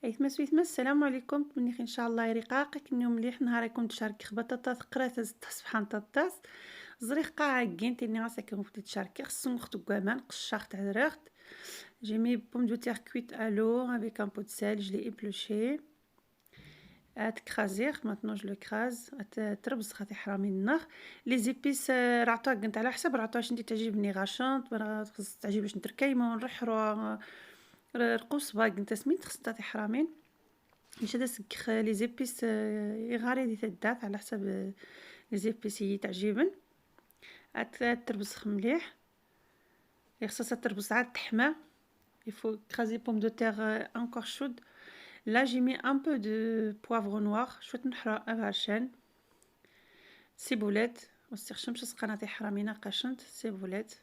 أيتما السلام عليكم، تمنيت إن شاء الله رقاقك اليوم مليح نهاركم تشارك خبطة قرات سبحان طاطاس زريق قاع كين تاني غاساكم في تشاركي خصو نختو كمان قشاخت عرقت. J'ai mis pommes de terre cuites à l'eau avec un peu de sel, je l'ai épluché. À تكرازيه maintenant je le crase تربز خاطي حرامي النار لي زيبيس رعطوها كنت على حسب رعطوها شنو تعجبني غاشونط خص تعجبش نتركيمه ونرحرو رقوص باق نتا سميت خص تعطي حرامين باش هذا سكخ لي زيبيس يغاري دي تدات على حسب لي زيبيس تعجبن عاد تربز مليح خصها تربز عاد تحمى يفو كرازي بوم دو تيغ انكور شود. Là, j'ai mis un peu de poivre noir. شوية نحرة أفرشان سيبولات وستخشمش سقناتي حرامينا قشنت سيبولات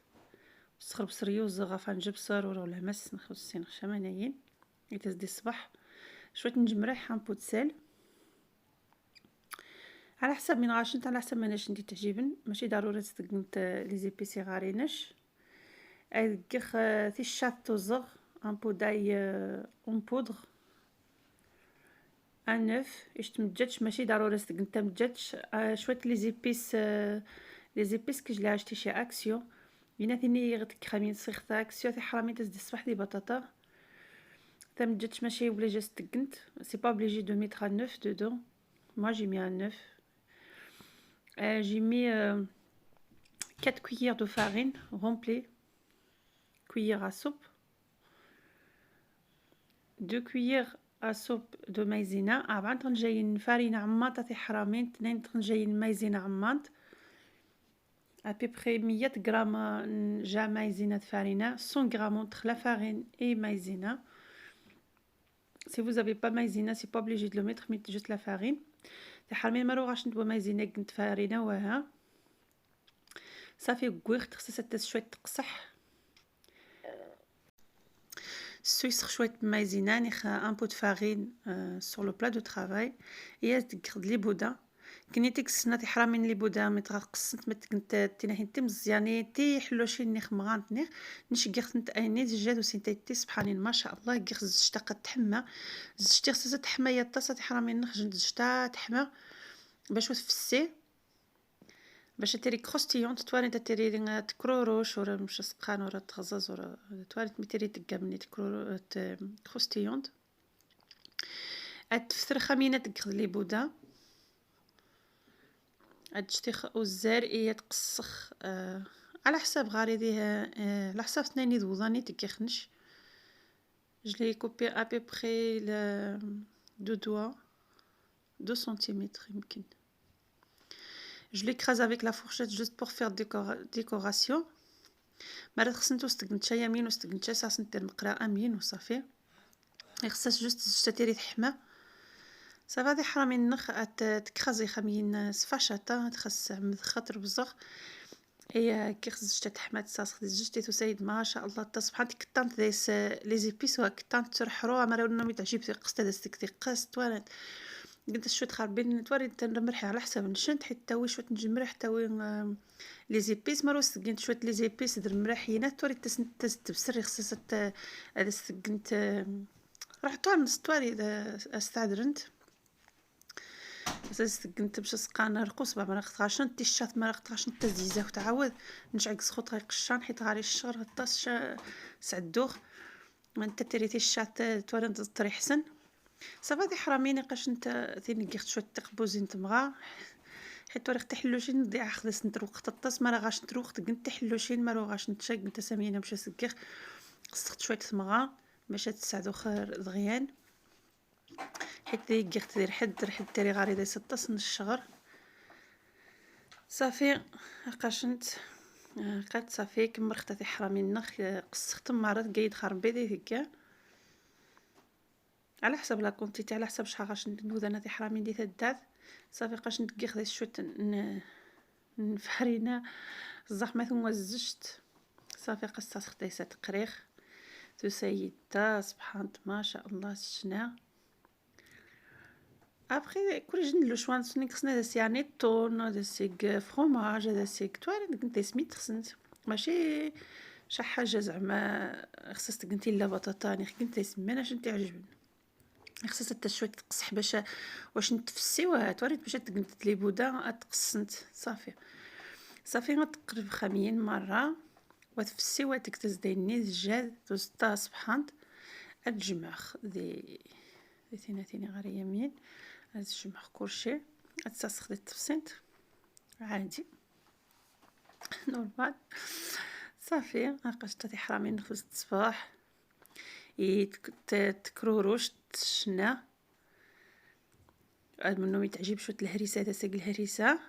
وسخر بصريو وزغافة نجبصر ولا مس نخلص نخشمانيين يتزدي الصباح شوية نجمرح ان بو سال على حسب من غاشنت على حسب مناش ندي تعجبن ماشي ضروري تستقنت لي زيبيسي غارينش الكخ تي شاتو زغ ان بو داي اون بودغ ان نوف اش تمجدش ماشي ضروري تستقنت تمجدش شويه لي زيبيس كي جلي عشتي شي اكسيو بيناتني غتك خامين صيغ تاع اكسيو تي حرامي تزدي الصباح دي بطاطا تمجدش ماشي اوبليجي تستقنت سي با اوبليجي دو ميتر ان نوف دودون. Moi j'ai mis un œuf. J'ai mis 4 cuillères de farine remplies, cuillère à soupe, 2 cuillères à soupe de maïzena. أربعة طنجين farine عماطة تاع حرامين 2 طنجين مايزينا عماط à peu près 100 غرام جا مايزينا farine 100 غرام entre la farine et maïzena. Si vous n'avez pas maïzena, c'est pas obligé de le mettre, mettez juste la farine. تاع حرامين ما روغاش ندوا مايزينا كنت فارينه وها صافي كويخت خصها تاس شويه تقصح سويسخ شويه مايزينا نخ ان بو د فارين سور لو بلا دو ترافاي هي تقخد لي بودا كني تكسنا تي حرامين لي بودا متقصت متكنت تينا تي مزياني تي حلوشي نخ مغانت نخ نشقخت نت ايني جادو سينتيتي سبحان ما شاء الله كيخ زشتا قد تحمى زشتي خصها تحمى يا طاسه حرامين نخ زشتا تحمى باش تفسي باش تري كروستيونت تواني تري تكروروش ولا مش سقان ولا تغزز ولا تواني تمتري تقابني تكرو كروستيونت تفثر خمينه تقخذ لي بودا تشتيخ وزار ايه تقسخ على حساب غاريديها على حساب ثنين ذوضاني تكيخنش جلي كوبي ابي بخي دو دوا 2 سنتيمتر يمكن. Je l'écrase avec la fourchette juste pour faire décoration. مرات خصنتو استقنتشا يمين واستقنتشا ساس ندير مقرا امين وصافي خصها جوست تشتري تحمى صافي هذه حرامي النخ تكرازي خمين سفاشاتا تخص خاطر بزاف هي كي خص تحمى ساس جوست تسيد ما شاء الله تصبح كطانت ديس لي زيبيس وكطانت ترحرو ما رانا متعجب قست هذا استكتي قست وانا قلت شويه خربين تواري نمرحي على حساب نشنت حتى وي شويه نجمرح حتى وي لي زيبيس مروس سقنت شويه لي زيبيس در مرحينا تواري تبسري خصها هذا سقنت رحتو نص تواري استعذرنت سقنت باش سقان رقوس ما غاشنت الشات ما غاشنت تزيزه وتعاود نشعق سخوط قشان حيت غاري الشهر الطاس سعدوخ ما انت تريتي الشات تواري تطري حسن صافي هذه حراميني قاش نتا ثاني قيخت شويه تقبوزي نتمغا حيت وريخ تحلوشين نضيع خدس نتروق تطاس ما راغاش نتروق تقنت تحلوشين ما راغاش نتشق نتا سمينا باش سكيخ قصت شويه تمغا باش تساعدو خير دغيان حيت قيخت دير حد تري غاري داي 16 الشهر صافي قاشنت قات صافي كمل خطاتي حرامي النخ قصت مرات قايد خربي دي هكا على حسب لا كونتيتي على حسب شحال غاش ندوز انا تي حرامي ندي تدات صافي قاش نتقيخ شويه نفرينه الزحمه ثم زجت صافي قصت خديسه تقريخ تسيدتا سبحان ما شاء الله شنا ابخي كل جن لو شوان سني خصنا داس يعني طون داسيك فروماج داسيك تواري كنت سميت خصنت ماشي شي حاجه زعما خصك تقنتي لا بطاطا ني كنت سمينا شنو تعجبني خصها حتى شويه تقصح باش واش نتفسيوها توريت باش تقلد لي بودا تقصنت صافي. صافي غتقلب خمين مره وتفسي وتكتز ديني زجاج توسطا سبحانت الجماخ دي ثيني غير يمين هاد الجماخ كلشي تسخ دي التفسينت عادي نورمال. صافي ناقص تاتي حرامي نخبز الصباح تكروروش تشنا عاد منهم يتعجب شويه الهريسه هذا ساق الهريسه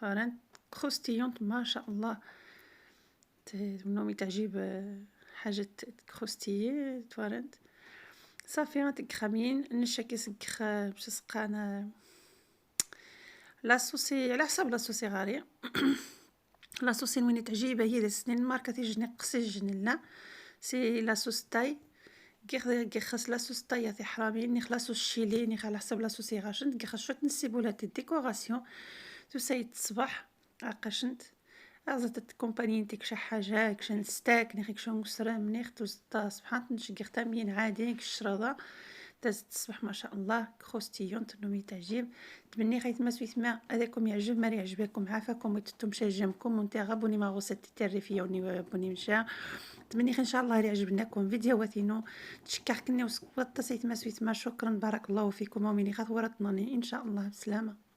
طارن كروستيونت ما شاء الله منهم يتعجب حاجه كروستيي توارنت. صافي غاتك خمين نشا كيسكخ باش سقانا لاصوصي على حساب لاصوصي غاري لاصوصي وين تعجيبه هي السنين ماركه تيجني قصي جنلنا سي لاصوص تاي كي خاص لاصوص تاي تي حرامي ني خلاصو الشيلي ني على حساب لاصوصي غاشنت كي خاص شويه نسيبولات الديكوراسيون تو سايت الصباح عقشنت ازت الكومباني نتيك شي حاجه كشن ستاك ني خيك شو مسرا مني ختو سبحان نشقي تامين عادي كشرده دازت الصباح ما شاء الله كروستيون تنومي تعجب تبني خيت ما سويت ما هذاكم يعجب ما يعجبكم عافاكم ويتتم شاجمكم وانت غابوني ما غوصت الترفيه وني بوني مشى تمني ان شاء الله يعجبناكم فيديوهاتنا تشكركني وسكوت سيت ما سويت ما شكرا بارك الله فيكم ومني خاطر ورطني ان شاء الله بسلامه.